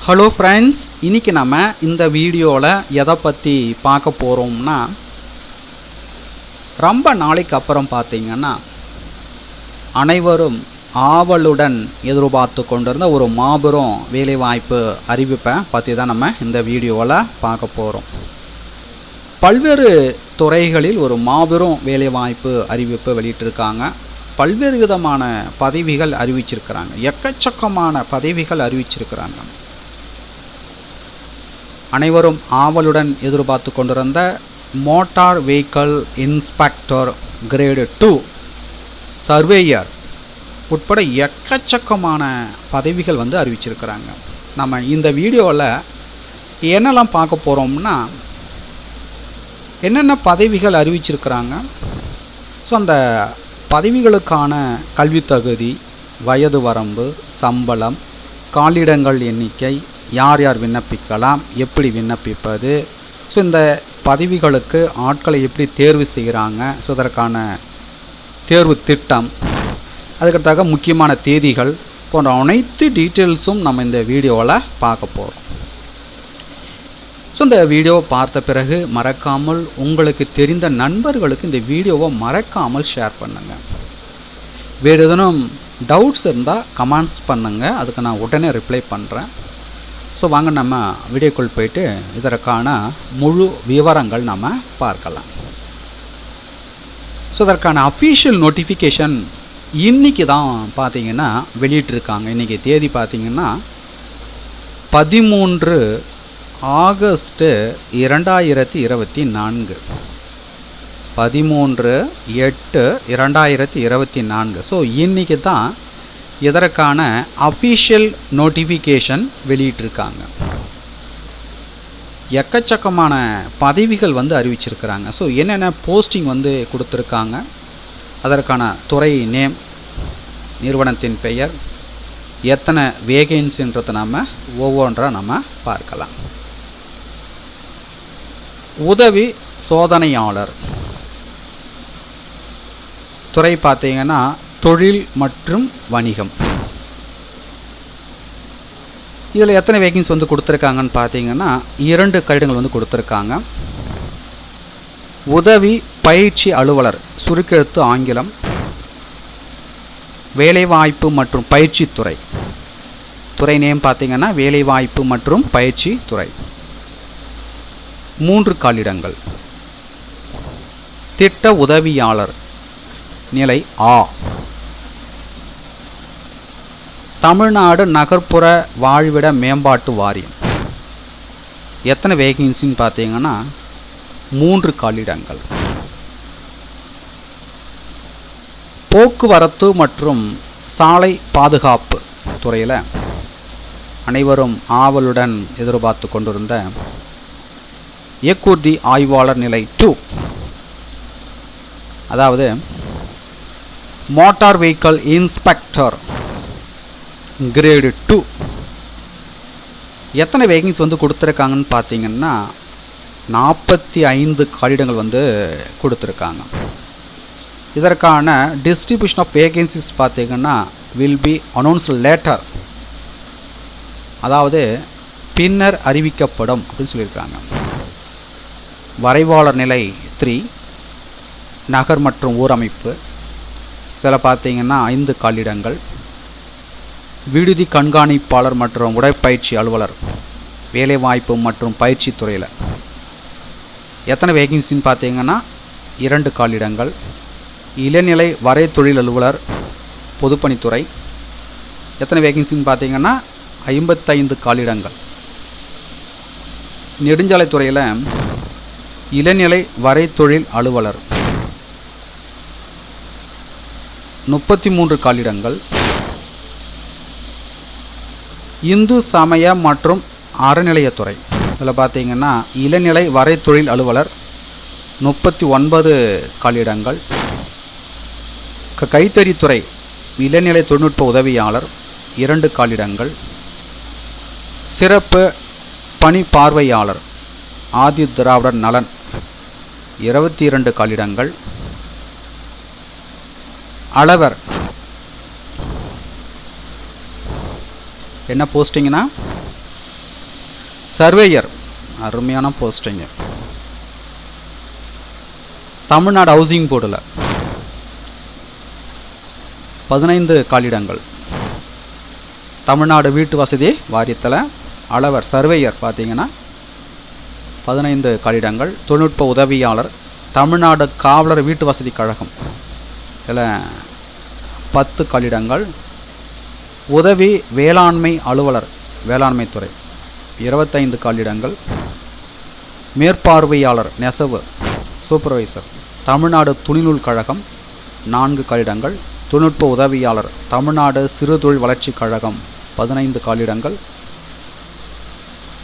Hello friends, இன்றைக்கி நம்ம இந்த வீடியோவில் எதை பற்றி பார்க்க போகிறோம்னா, ரொம்ப நாளைக்கு அப்புறம் பார்த்திங்கன்னா அனைவரும் ஆவலுடன் எதிர்பார்த்து கொண்டிருந்த ஒரு மாபெரும் வேலைவாய்ப்பு அறிவிப்பை பற்றி தான் நம்ம இந்த வீடியோவில் பார்க்க போகிறோம். பல்வேறு துறைகளில் ஒரு மாபெரும் வேலைவாய்ப்பு அறிவிப்பு வெளியிட்டிருக்காங்க. பல்வேறு விதமான பதவிகள் அறிவிச்சிருக்கிறாங்க. எக்கச்சக்கமான பதவிகள் அறிவிச்சிருக்கிறாங்க. அனைவரும் ஆவலுடன் எதிர்பார்த்து கொண்டிருந்த motor vehicle inspector grade 2 surveyor உட்பட எக்கச்சக்கமான பதவிகள் அறிவிச்சிருக்கிறாங்க. நம்ம இந்த வீடியோவில் என்னெல்லாம் பார்க்க போகிறோம்னா, என்னென்ன பதவிகள் அறிவிச்சிருக்கிறாங்க, ஸோ அந்த பதவிகளுக்கான கல்வி தகுதி, வயது வரம்பு, சம்பளம், காலிடங்கள் எண்ணிக்கை, யார் யார் விண்ணப்பிக்கலாம், எப்படி விண்ணப்பிப்பது, ஸோ இந்த பதவிகளுக்கு ஆட்களை எப்படி தேர்வு செய்கிறாங்க, ஸோ அதற்கான தேர்வு திட்டம், அதுக்கடுத்தாக முக்கியமான தேதிகள் போன்ற அனைத்து டீட்டெயில்ஸும் நம்ம இந்த வீடியோவில் பார்க்க போகிறோம். ஸோ இந்த வீடியோவை பார்த்த பிறகு மறக்காமல் உங்களுக்கு தெரிந்த நண்பர்களுக்கு இந்த வீடியோவை மறக்காமல் ஷேர் பண்ணுங்கள். வேறு எதனும் டவுட்ஸ் இருந்தால் கமெண்ட்ஸ் பண்ணுங்கள், அதுக்கு நான் உடனே ரிப்ளை பண்ணுறேன். ஸோ வாங்க நம்ம வீடியோக்குள் போயிட்டு இதற்கான முழு விவரங்கள் நம்ம பார்க்கலாம். ஸோ இதற்கான அஃபீஷியல் நோட்டிஃபிகேஷன் இன்றைக்கி தான் பார்த்திங்கன்னா வெளியிட்டிருக்காங்க. இன்றைக்கி தேதி பார்த்திங்கன்னா 13 ஆகஸ்ட்டு 2024, 13/8/2024. ஸோ இன்றைக்கி தான் இதற்கான அஃபீஷியல் நோட்டிஃபிகேஷன் வெளியிட்டிருக்காங்க. எக்கச்சக்கமான பதவிகள் அறிவிச்சிருக்கிறாங்க. ஸோ என்னென்ன போஸ்டிங் கொடுத்துருக்காங்க, அதற்கான துறை நேம், நிறுவனத்தின் பெயர், எத்தனை வேகன்சின்றதை நம்ம ஒவ்வொன்றாக நம்ம பார்க்கலாம். உதவி சோதனையாளர் துறை பார்த்திங்கன்னா தொழில் மற்றும் வணிகம். இதில் எத்தனை வேகன்சி கொடுத்துருக்காங்கன்னு பார்த்தீங்கன்னா 2 கடிதங்கள் கொடுத்துருக்காங்க. உதவி பயிற்சி அலுவலர், சுருக்கெழுத்து ஆங்கிலம், வேலைவாய்ப்பு மற்றும் பயிற்சி துறை. துறை நேம் பார்த்தீங்கன்னா வேலைவாய்ப்பு மற்றும் பயிற்சி துறை. 3 காலிடங்கள். திட்ட உதவியாளர் நிலை ஆ, தமிழ்நாடு நகர்ப்புற வாழ்விட மேம்பாட்டு வாரியம். எத்தனை வேகன்சின்னு பார்த்தீங்கன்னா 3 காலிடங்கள். போக்குவரத்து மற்றும் சாலை பாதுகாப்பு துறையில் அனைவரும் ஆவலுடன் எதிர்பார்த்து கொண்டிருந்த இயக்குர்தி ஆய்வாளர் நிலை 2, அதாவது மோட்டார் வெஹிக்கிள் இன்ஸ்பெக்டர் கிரேடு 2. எத்தனை வேகன்சி கொடுத்துருக்காங்கன்னு பார்த்தீங்கன்னா 45 காலிடங்கள் கொடுத்துருக்காங்க. இதற்கான டிஸ்ட்ரிபியூஷன் ஆஃப் வேகன்சிஸ் பார்த்தீங்கன்னா வில் பி அனௌன்ஸ்ட் லேட்டர், அதாவது பின்னர் அறிவிக்கப்படும் அப்படின்னு சொல்லியிருக்காங்க. வரைவாளர் நிலை 3, நகர் மற்றும் ஊர் அமைப்பு. இதில் பார்த்தீங்கன்னா 5 காலிடங்கள். விடுதி கண்காணிப்பாளர் மற்றும் உடற்பயிற்சி அலுவலர், வேலைவாய்ப்பு மற்றும் பயிற்சி துறையில் எத்தனை வேகன்சின்னு பார்த்தீங்கன்னா 2 காலிடங்கள். இளநிலை வரை தொழில் அலுவலர், பொதுப்பணித்துறை. எத்தனை வேகன்சின்னு பார்த்தீங்கன்னா 55 காலிடங்கள். நெடுஞ்சாலைத்துறையில் இளநிலை வரை தொழில் அலுவலர் 33 காலிடங்கள். இந்து சமய மற்றும் அறநிலையத்துறை, இதில் பார்த்தீங்கன்னா இளநிலை வரை தொழில் அலுவலர் 39 காலிடங்கள். கைத்தறித்துறை இளநிலை தொழில்நுட்ப உதவியாளர் 2 காலிடங்கள். சிறப்பு பணி பார்வையாளர் ஆதி திராவிடர் நலன் 22 காலிடங்கள். அளவர் என்ன போஸ்டிங்னா சர்வேயர், அருமையான போஸ்டிங்க. தமிழ்நாடு ஹவுசிங் போர்டில் 15 காலிடங்கள். தமிழ்நாடு வீட்டு வசதி வாரியத்தில் அளவர் சர்வேயர் பார்த்தீங்கன்னா 15 காலிடங்கள். தொழில்நுட்ப உதவியாளர் தமிழ்நாடு காவலர் வீட்டு வசதி கழகம் இதில் 10 காலிடங்கள். உதவி வேளாண்மை அலுவலர் வேளாண்மைத்துறை 25 காலிடங்கள். மேற்பார்வையாளர் நெசவு சூப்பர்வைசர் தமிழ்நாடு துணிநூல் கழகம் 4 காலிடங்கள். தொழில்நுட்ப உதவியாளர் தமிழ்நாடு சிறு தொழில் வளர்ச்சி கழகம் 15 காலிடங்கள்.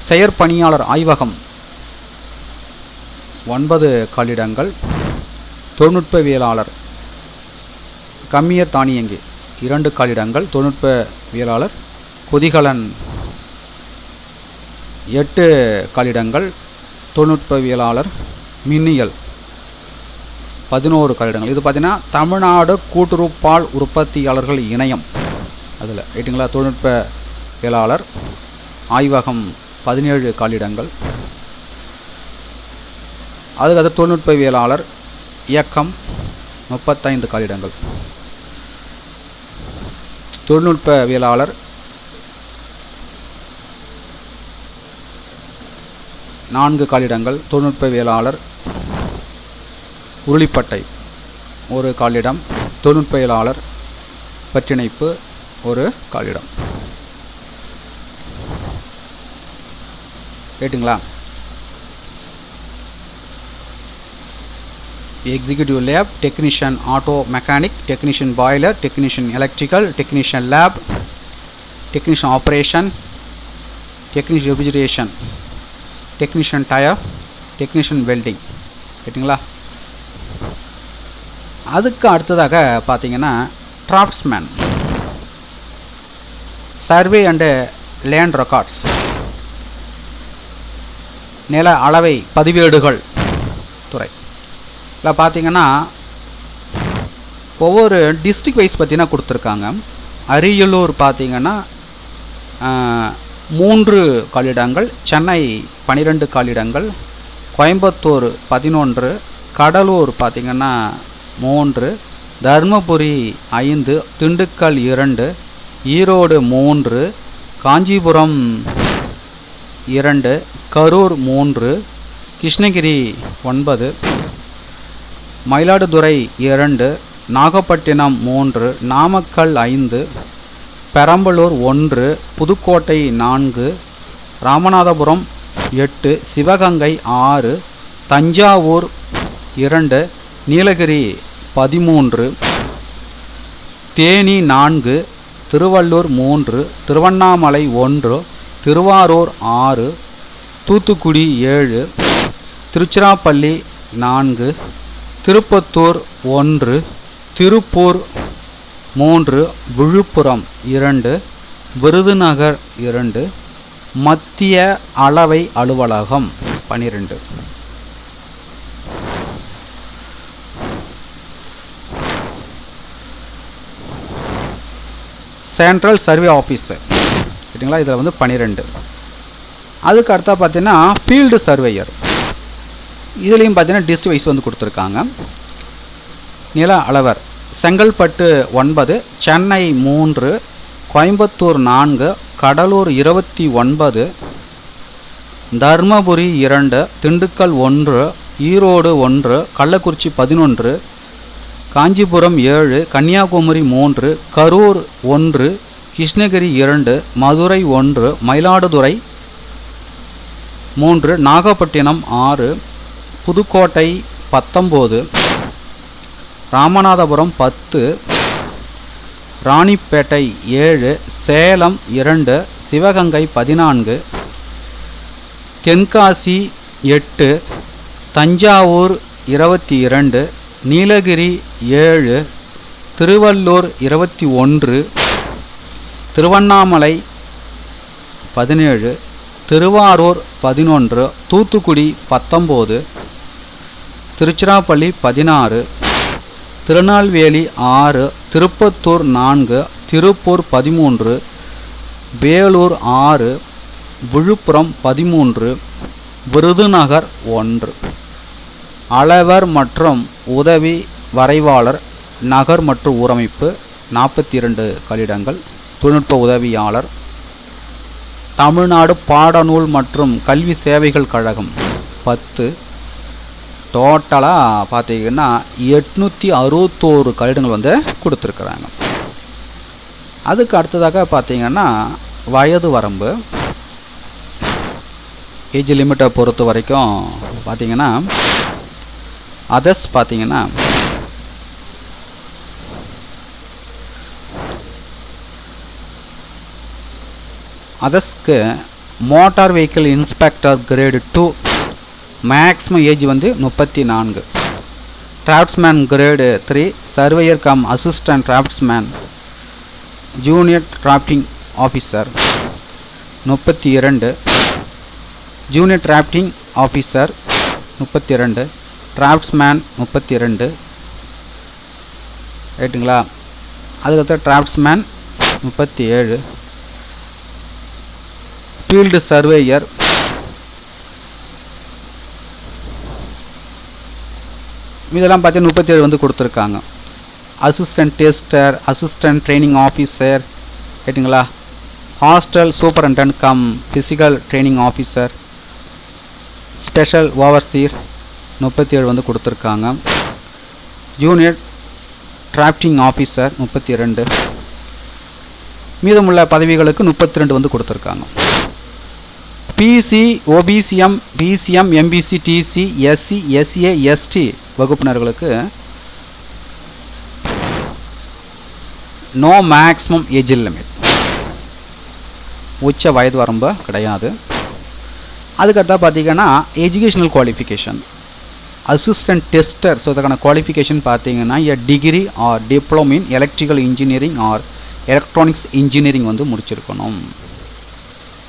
செயற்பணியாளர் ஆய்வகம் 9 காலிடங்கள். தொழில்நுட்பவியலாளர் கம்மியர் தானியங்கி 2 காலிடங்கள். தொழில்நுட்பவியலாளர் குதிகலன் 8 காலிடங்கள். தொழில்நுட்பவியலாளர் மின்னியல் 11 காலிடங்கள். இது பார்த்தீங்கன்னா தமிழ்நாடு கூட்டுறவு பால் உற்பத்தியாளர்கள் இணையம் அதில் ரைட்டுங்களா. தொழில்நுட்பவியலாளர் ஆய்வகம் 17 காலிடங்கள். அதுக்கு தொழில்நுட்பவியலாளர் இயக்கம் 35 காலிடங்கள். தொழில்நுட்பவியலாளர் 4 காலிடங்கள். தொழில்நுட்பவியலாளர் உருளிப்பட்டை 1 காலிடம். தொழில்நுட்பவியலாளர் பற்றிணைப்பு 1 காலிடம். ரைட்டுங்களா. Executive lab, technician auto mechanic, technician boiler, technician electrical, technician lab, technician operation, technician refrigeration, technician tyre, technician welding. ரைட்டுங்களா. அதுக்கு அடுத்ததாக பார்த்தீங்கன்னா draftsman, survey and land records நில அளவை பதிவேடுகள் துறை. இதில் பார்த்தீங்கன்னா ஒவ்வொரு டிஸ்ட்ரிக்ட் வைஸ் பார்த்தீங்கன்னா கொடுத்துருக்காங்க. அரியலூர் பார்த்தீங்கன்னா 3 காலிடங்கள், சென்னை 12 காலிடங்கள், கோயம்புத்தூர் 11, கடலூர் பார்த்தீங்கன்னா 3, தர்மபுரி 5, திண்டுக்கல் 2, ஈரோடு 3, காஞ்சிபுரம் 2, கரூர் 3, கிருஷ்ணகிரி 9, மயிலாடுதுறை 2, நாகப்பட்டினம் 3, நாமக்கல் 5, பெரம்பலூர் 1, புதுக்கோட்டை 4, ராமநாதபுரம் 8, சிவகங்கை 6, தஞ்சாவூர் 2, நீலகிரி 13, தேனி 4, திருவள்ளூர் 3, திருவண்ணாமலை 1, திருவாரூர் 6, தூத்துக்குடி 7, திருச்சிராப்பள்ளி 4, திருப்பத்தூர் 1, திருப்பூர் 3, விழுப்புரம் 2, விருதுநகர் 2, மத்திய அளவை அலுவலகம் 12. சென்ட்ரல் சர்வே ஆஃபீஸர் சரிங்களா. இதில் வந்து 12. அதுக்கு அடுத்தா பார்த்தீங்கன்னா ஃபீல்டு சர்வேயர். இதுலேயும் பார்த்தீங்கன்னா டிஸ்ட்ரிக்ட் வைஸ் வந்து கொடுத்துருக்காங்க. நில அளவர் செங்கல்பட்டு 9, சென்னை 3, கோயம்புத்தூர் 4, கடலூர் 29, தர்மபுரி 2, திண்டுக்கல் 1, ஈரோடு 1, கள்ளக்குறிச்சி 11, காஞ்சிபுரம் 7, கன்னியாகுமரி 3, கரூர் 1, கிருஷ்ணகிரி 2, மதுரை 1, மயிலாடுதுறை 3, நாகப்பட்டினம் 6, புதுக்கோட்டை 19, ராமநாதபுரம் 10, ராணிப்பேட்டை 7, சேலம் 2, சிவகங்கை 14, தென்காசி 8, தஞ்சாவூர் 22, நீலகிரி 7, திருவள்ளூர் 21, திருவண்ணாமலை 17, திருவாரூர் 11, தூத்துக்குடி 19, திருச்சிராப்பள்ளி 16, திருநெல்வேலி 6, திருப்பத்தூர் 4, திருப்பூர் 13, வேலூர் 6, விழுப்புரம் 13, விருதுநகர் 1. அளவர் மற்றும் உதவி வரைவாளர் நகர் மற்றும் ஊரமைப்பு 42 காலியிடங்கள். தொழில்நுட்ப உதவியாளர். தமிழ்நாடு பாடநூல் மற்றும் கல்வி சேவைகள் கழகம் 10. டோட்டலாக பார்த்தீங்கன்னா 861 காலியிடங்கள் வந்து கொடுத்துருக்குறாங்க. அதுக்கு அடுத்ததாக பார்த்தீங்கன்னா வயது வரம்பு, ஏஜ் லிமிட்டை பொறுத்த வரைக்கும் பார்த்தீங்கன்னா அதர்ஸ் பார்த்தீங்கன்னா அதர்ஸ்க்கு motor vehicle inspector grade 2 maximum age வந்து 34. Draftsman grade 3 surveyor cum assistant draftsman junior drafting officer 32. Junior drafting officer 32. Draftsman 32. ரைட்டுங்களா? அதுக்கடுத்து டிராஃப்ட்ஸ்மேன் 37. ஃபீல்டு சர்வேயர் இதெல்லாம் பார்த்தீங்கன்னா 37 வந்து கொடுத்துருக்காங்க. Assistant tester, assistant training officer, ரைட்டுங்களா? Hostel superintendent cum physical training officer, special overseer 37 வந்து கொடுத்துருக்காங்க. Junior drafting officer 32. மீதமுள்ள பதவிகளுக்கு 32 வந்து கொடுத்துருக்காங்க. BC, OBCM, BCM, MBC, DC, SC, SA, ST வகுப்பினர்களுக்கு நோ மேக்ஸிமம் ஏஜ் லிமிட், உச்ச வயது வரம்பு கிடையாது. அதுக்கடுத்தா பார்த்தீங்கன்னா educational qualification. Assistant tester, so இதுக்கான குவாலிஃபிகேஷன் பார்த்தீங்கன்னா a degree or diploma in electrical engineering or electronics engineering வந்து முடிச்சிருக்கணும்.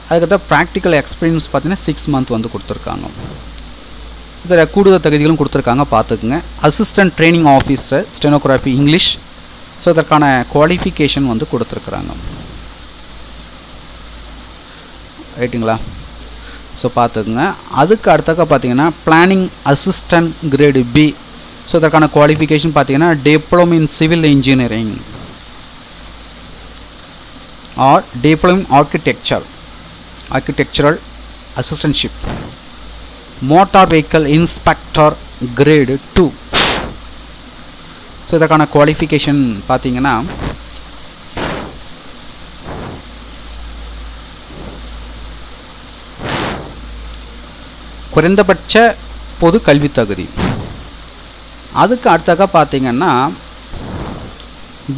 அதுக்கடுத்த ப்ராக்டிக்கல் எக்ஸ்பீரியன்ஸ் பார்த்தீங்கன்னா 6 மந்த் வந்து கொடுத்துருக்காங்க. இதில் கூடுதல் தகுதிகளும் கொடுத்துருக்காங்க, பார்த்துக்குங்க. Assistant training officer stenography English, so இதற்கான குவாலிஃபிகேஷன் வந்து கொடுத்துருக்குறாங்க. ரைட்டுங்களா? ஸோ பார்த்துக்குங்க. அதுக்கு அடுத்தக்க பார்த்தீங்கன்னா planning assistant grade B, so இதற்கான குவாலிஃபிகேஷன் பார்த்தீங்கன்னா diploma in civil engineering or diploma in architectural assistantship. Motor vehicle inspector grade 2, so இதற்கான குவாலிஃபிகேஷன் பார்த்தீங்கன்னா குறைந்தபட்ச பொது கல்வி தகுதி. அதுக்கு அடுத்தக்க பார்த்தீங்கன்னா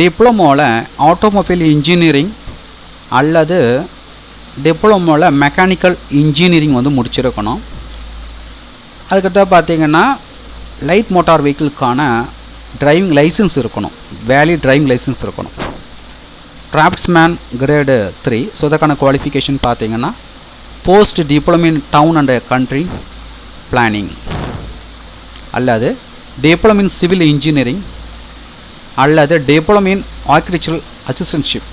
டிப்ளமோவில் ஆட்டோமொபைல் இன்ஜினியரிங் அல்லது டிப்ளமோவில் மெக்கானிக்கல் இன்ஜினியரிங் வந்து முடிச்சிருக்கணும். அதுக்கடுத்த பார்த்தீங்கன்னா லைட் மோட்டார் வெஹிக்கிளுக்கான டிரைவிங் லைசன்ஸ் இருக்கணும், வேலிட் டிரைவிங் லைசன்ஸ் இருக்கணும். டிராஃப்ட்ஸ்மேன் கிரேடு 3, ஸோ இதற்கான குவாலிஃபிகேஷன் பார்த்தீங்கன்னா post diploma in down and country planning அல்லது டிப்ளமோ இன் சிவில் இன்ஜினியரிங் அல்லது டிப்ளமோ இன் ஆர்கிடெக்சரல் அசிஸ்டன்ட்ஷிப்.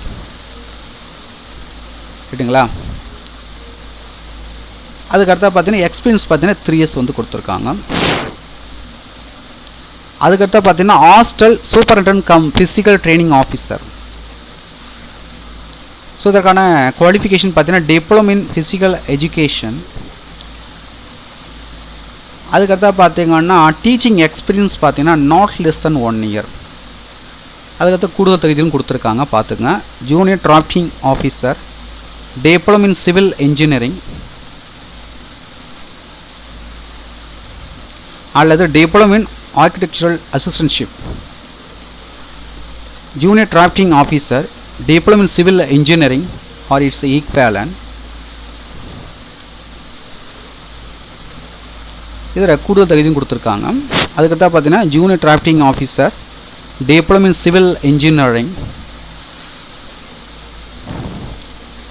ரைட்டுங்களா? அதுக்கடுத்தா பார்த்தீங்கன்னா எக்ஸ்பீரியன்ஸ் பார்த்தீங்கன்னா 3 இயர்ஸ் வந்து கொடுத்துருக்காங்க. அதுக்கடுத்தா பார்த்தீங்கன்னா hostel superintendent cum physical training officer, so இதற்கான குவாலிஃபிகேஷன் பார்த்தீங்கன்னா டிப்ளமோ இன் ஃபிசிக்கல் எஜுகேஷன். அதுக்கடுத்தா பார்த்தீங்கன்னா டீச்சிங் எக்ஸ்பீரியன்ஸ் பார்த்தீங்கன்னா நாட் லெஸ் தென் 1 இயர். அதுக்கடுத்து கூடுதல் தகுதியும் கொடுத்துருக்காங்க, பார்த்துங்க. Junior drafting officer, diploma in civil engineering அல்லது diploma in architectural assistantship. Junior drafting officer, diploma in civil engineering or its equivalent. இதில் கூடுதல் தகுதியும் கொடுத்துருக்காங்க. அதுக்கடுத்தா பார்த்தீங்கன்னா junior drafting officer, diploma in civil engineering.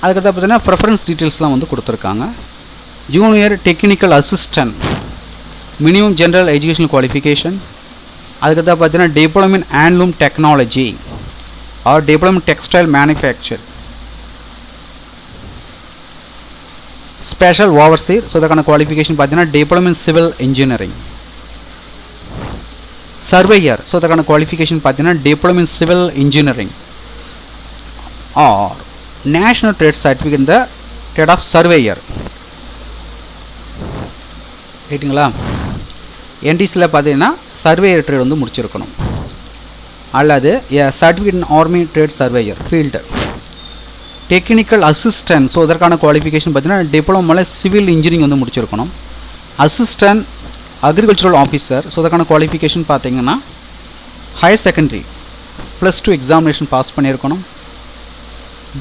அதுக்கடுத்தா பார்த்தீங்கன்னா ப்ரெஃபரன்ஸ் டீட்டெயில்ஸ்லாம் வந்து கொடுத்துருக்காங்க. Junior technical assistant, minimum general educational qualification. அதுக்கடுத்தா பார்த்தீங்கன்னா diploma in handloom technology or diploma textile manufacture. Special overseer. So இதுக்கான குவாலிஃபிகேஷன் பார்த்தீங்கன்னா diploma in civil engineering. Surveyor. So இதுக்கான குவாலிஃபிகேஷன் பார்த்தீங்கன்னா diploma in civil engineering or national trade certificate in the trade of surveyor. ரைட்டுங்களா? என்டிசியில் பார்த்தீங்கன்னா surveyor trade வந்து முடிச்சிருக்கணும், அல்லது certificate in army trade surveyor field. Technical assistant. So இதற்கான qualification பார்த்தீங்கன்னா டிப்ளமோவில் சிவில் இன்ஜினியரிங் வந்து முடிச்சிருக்கணும். Assistant agricultural officer. ஸோ இதற்கான குவாலிஃபிகேஷன் பார்த்தீங்கன்னா ஹையர் செகண்டரி +2 எக்ஸாமினேஷன் பாஸ் பண்ணியிருக்கணும்.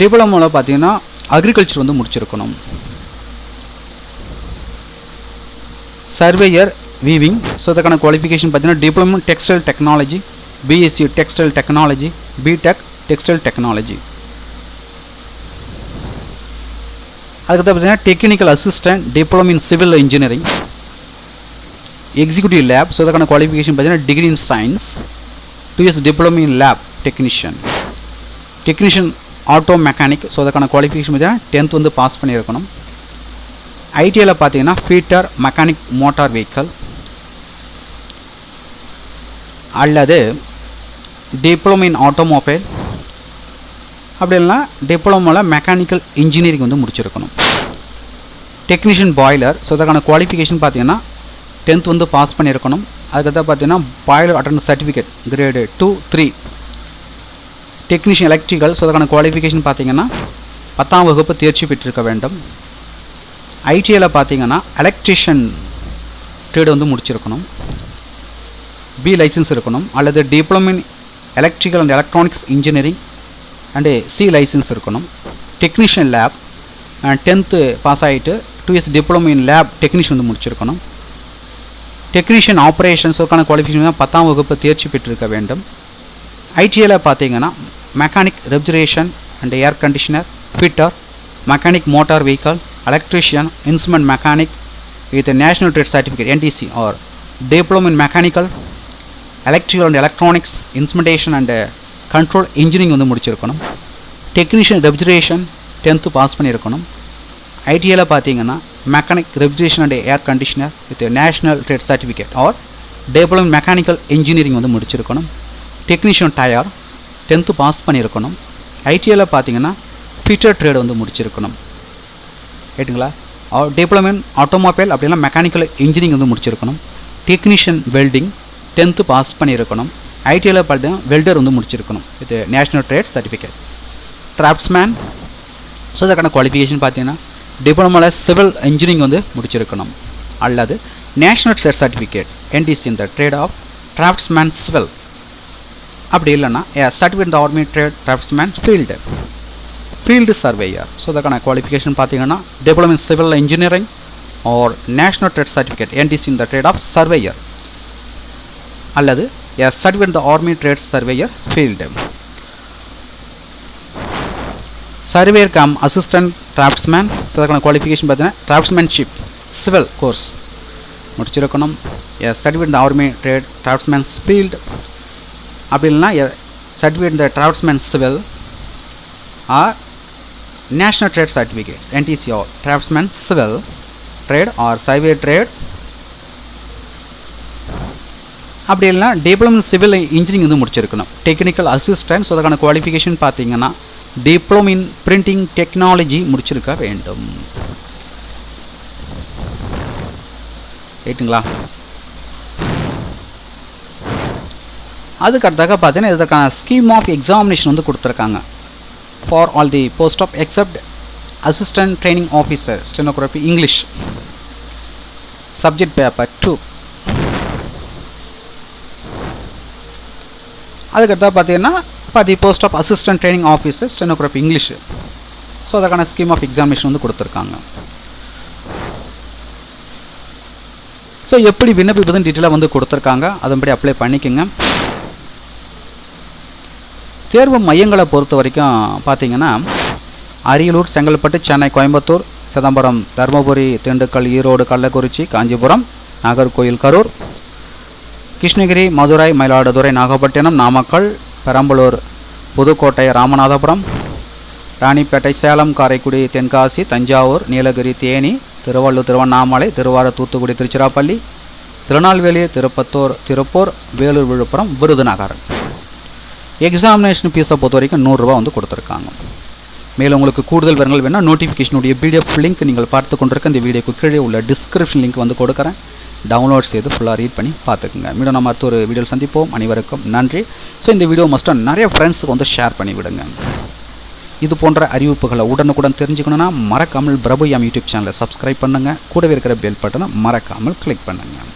டிப்ளமோவில் பார்த்தீங்கன்னா அக்ரிகல்ச்சர் வந்து முடிச்சிருக்கணும். Surveyor weaving. ஸோ இதற்கான குவாலிஃபிகேஷன் பார்த்தீங்கன்னா diploma textile technology, BSc textile technology, BTech textile technology. அதுக்கு பார்த்தீங்கன்னா technical assistant diploma in civil engineering. Executive lab. So இதற்கான குவாலிஃபிகேஷன் பார்த்தீங்கன்னா degree in science, 2 years diploma in lab technician. Technician auto mechanic. So அதற்கான qualification பார்த்தீங்கன்னா 10th வந்து pass பண்ணியிருக்கணும். ஐடிஐயில் பார்த்தீங்கன்னா ஃபீட்டர் mechanic motor vehicle, அல்லது டிப்ளமோ இன் ஆட்டோமொபைல், அப்படி இல்லைனா டிப்ளமோவில் மெக்கானிக்கல் இன்ஜினியரிங் வந்து முடிச்சிருக்கணும். Technician boiler. ஸோ அதற்கான குவாலிஃபிகேஷன் பார்த்தீங்கன்னா 10th வந்து பாஸ் பண்ணியிருக்கணும். அதுக்கடுத்து பார்த்தீங்கன்னா boiler attendance certificate grade 2, 3. Technician electrical. So அதற்கான குவாலிஃபிகேஷன் பார்த்தீங்கன்னா 10ஆம் வகுப்பு தேர்ச்சி பெற்றிருக்க வேண்டும். ஐடிஐயில் பார்த்தீங்கன்னா எலக்ட்ரிஷியன் ட்ரேடு வந்து முடிச்சிருக்கணும், பி லைசன்ஸ் இருக்கணும், அல்லது diploma in electrical and electronics engineering and C licence இருக்கணும். டெக்னீஷியன் லேப் 10th பாஸ் ஆகிட்டு 2 years diploma in lab technician வந்து முடிச்சிருக்கணும். டெக்னீஷியன் ஆப்ரேஷன்ஸுக்கான குவாலிஃபிகேஷன் 10ஆம் வகுப்பு தேர்ச்சி பெற்றிருக்க வேண்டும். ஐடிஐயில் பார்த்தீங்கன்னா mechanic refrigeration and air conditioner, fitter, mechanic motor vehicle, electrician, instrument mechanic with national trade certificate NTC R diploma in mechanical electrical and electronics instrumentation and control engineering வந்து முடிச்சிருக்கணும். டெக்னீஷியன் ரெஃப்ரிஜரேஷன் 10th பாஸ் பண்ணியிருக்கணும். ஐடிஐயில் பார்த்தீங்கன்னா mechanic refrigeration and air conditioner with national trade certificate or diploma in mechanical engineering வந்து முடிச்சிருக்கணும். Technician tyre 10th pass பண்ணியிருக்கணும். ஐடிஐயில் பார்த்தீங்கன்னா fitter trade வந்து முடிச்சிருக்கணும். ரைட்டுங்களா? டிப்ளமோ இன் ஆட்டோமொபைல் அப்படின்னா மெக்கானிக்கல் இன்ஜினியரிங் வந்து முடிச்சிருக்கணும். டெக்னீஷியன் வெல்டிங் 10th பாஸ் பண்ணியிருக்கணும். ஐடிஐயில் பார்த்தீங்கன்னா வெல்டர் வந்து முடிச்சிருக்கணும் with national trade certificate. Draughtsman. So இதற்கான குவாலிஃபிகேஷன் பார்த்தீங்கன்னா டிப்ளமோவில் சிவில் இன்ஜினியரிங் வந்து முடிச்சிருக்கணும், அல்லது நேஷனல் ட்ரேட் சர்டிஃபிகேட் NTC இந்த ட்ரேட் ஆஃப் டிராஃப்ட்ஸ்மேன் சிவில். அப்படி இல்லைன்னா சர்டிஃபிகேட் இந்த army trade draftsman field surveyor. So இதற்கான குவாலிஃபிகேஷன் பார்த்தீங்கன்னா diploma in civil engineering or national trade certificate NTC இந்த ட்ரேட் ஆஃப் சர்வேயர், அல்லது சர்டிஃபிகேட் இந்த army trade surveyor field. Surveyor cum assistant draughtsman. So அதற்கான qualification பார்த்தீங்கன்னா டிராஃப்ட்ஸ்மேன்ஷிப் civil course முடிச்சிருக்கணும். Certificate இந்த army trade draftsman field, அப்படி இல்லைனா சர்டிஃபிகேட் இந்த draftsman civil or national trade certificates NTC or draftsman civil trade or surveyor trade. அப்படி இல்லைனா diploma civil engineering வந்து முடிச்சிருக்கணும். Technical assistant. ஸோ அதற்கான குவாலிஃபிகேஷன் பார்த்தீங்கன்னா டிப்ளமோ இன் பிரிண்டிங் டெக்னாலஜி முடிச்சிருக்க வேண்டும். ரைட்டுங்களா? அதுக்கு அடுத்தாக பார்த்தீங்கன்னா இதற்கான ஸ்கீம் ஆஃப் எக்ஸாமினேஷன் வந்து கொடுத்துருக்காங்க. For all the post of except assistant training officer stenography English subject paper 2. அதுக்கடுத்தா பார்த்தீங்கன்னா for the post of assistant training officer stenography English. So அதற்கான ஸ்கீம் ஆஃப் எக்ஸாமினேஷன் வந்து கொடுத்துருக்காங்க. ஸோ எப்படி விண்ணப்பிப்பதுன்னு டீட்டெயிலாக வந்து கொடுத்துருக்காங்க, அதன்படி அப்ளை பண்ணிக்கோங்க. தேர்வு மையங்களை பொறுத்த வரைக்கும் பார்த்தீங்கன்னா அரியலூர், செங்கல்பட்டு, சென்னை, கோயம்புத்தூர், சிதம்பரம், தருமபுரி, திண்டுக்கல், ஈரோடு, கள்ளக்குறிச்சி, காஞ்சிபுரம், நாகர்கோயில், கரூர், கிருஷ்ணகிரி, மதுரை, மயிலாடுதுறை, நாகப்பட்டினம், நாமக்கல், பெரம்பலூர், புதுக்கோட்டை, ராமநாதபுரம், ராணிப்பேட்டை, சேலம், காரைக்குடி, தென்காசி, தஞ்சாவூர், நீலகிரி, தேனி, திருவள்ளூர், திருவண்ணாமலை, திருவாரூர், தூத்துக்குடி, திருச்சிராப்பள்ளி, திருநெல்வேலி, திருப்பத்தூர், திருப்பூர், வேலூர், விழுப்புரம், விருதுநகர். எக்ஸாமினேஷன் ஃபீஸை பொறுத்த வரைக்கும் 100 ரூபா வந்து கொடுத்துருக்காங்க. மேலும் உங்களுக்கு கூடுதல் விவரங்கள் வேணால் நோட்டிஃபிகேஷனுடைய PDF லிங்க் நீங்கள் பார்த்து கொண்டிருக்க இந்த வீடியோக்கு கீழே உள்ள டிஸ்கிரிப்ஷன் லிங்க் வந்து கொடுக்குறேன். டவுன்லோட் செய்து ஃபுல்லாக ரீட் பண்ணி பார்த்துக்குங்க. மீண்டும் நம்ம அடுத்த ஒரு வீடியோவில் சந்திப்போம். அனைவருக்கும் நன்றி. ஸோ இந்த வீடியோ மஸ்ட்டாக நிறைய ஃப்ரெண்ட்ஸுக்கு வந்து ஷேர் பண்ணி விடுங்க. இது போன்ற அறிவிப்புகளை உடனுக்குடன் தெரிஞ்சுக்கணுன்னா மறக்காமல் பிரபு யூடியூப் சேனலை சப்ஸ்கிரைப் பண்ணுங்கள். கூடவே இருக்கிற பெல் பட்டனை மறக்காமல் கிளிக் பண்ணுங்கள்.